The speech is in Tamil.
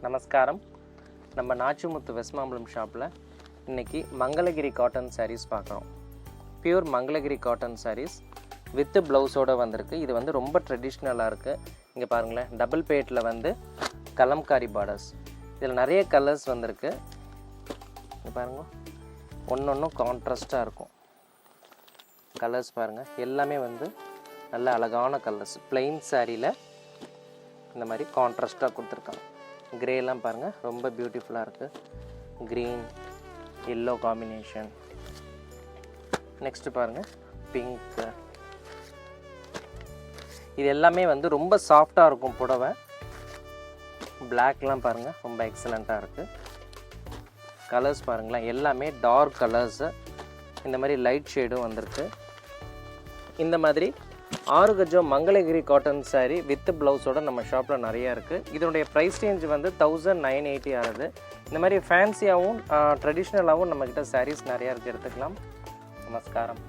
நமஸ்காரம். நம்ம நாச்சிமுத்து வெஸ்மாம்பலம் ஷாப்பில் இன்றைக்கி மங்களகிரி காட்டன் சாரீஸ் பார்க்குறோம். Pure Mangalagiri cotton saris with ப்ளவுஸோடு வந்திருக்கு. இது வந்து ரொம்ப ட்ரெடிஷ்னலாக இருக்குது. இங்கே பாருங்களேன், டபுள் பேட்டில் வந்து கலம்காரி பார்டர்ஸ். இதில் நிறைய கலர்ஸ் வந்திருக்கு. இங்கே பாருங்கள், ஒன்றும் கான்ட்ராஸ்ட்டாக இருக்கும். கலர்ஸ் பாருங்கள், எல்லாமே வந்து நல்ல அழகான கலர்ஸ். பிளெயின் சாரியில் இந்த மாதிரி கான்ட்ராஸ்ட்டாக கொடுத்துருக்காங்க. கிரேலாம் பாருங்கள், ரொம்ப பியூட்டிஃபுல்லாக இருக்குது. Green yellow combination. நெக்ஸ்ட்டு பாருங்கள், பிங்க்கு. இது எல்லாமே வந்து ரொம்ப சாஃப்டாக இருக்கும் புடவை. பிளாக்லாம் பாருங்கள், ரொம்ப எக்ஸலண்ட்டாக இருக்குது. கலர்ஸ் பாருங்களேன், எல்லாமே டார்க் கலர்ஸு. இந்த மாதிரி லைட் ஷேடும் வந்திருக்கு. இந்த மாதிரி 6 கஜம் மங்களகிரி காட்டன் சாரீ வித் ப்ளவுஸோடு நம்ம ஷாப்பில் நிறையா இருக்குது. இதனுடைய ப்ரைஸ் ரேஞ்ச் வந்து 1980 ஆகுது. இந்த மாதிரி ஃபேன்சியாகவும் ட்ரெடிஷ்னலாகவும் நம்மக்கிட்ட சாரீஸ் நிறையா இருக்குது, எடுத்துக்கலாம். நமஸ்காரம்.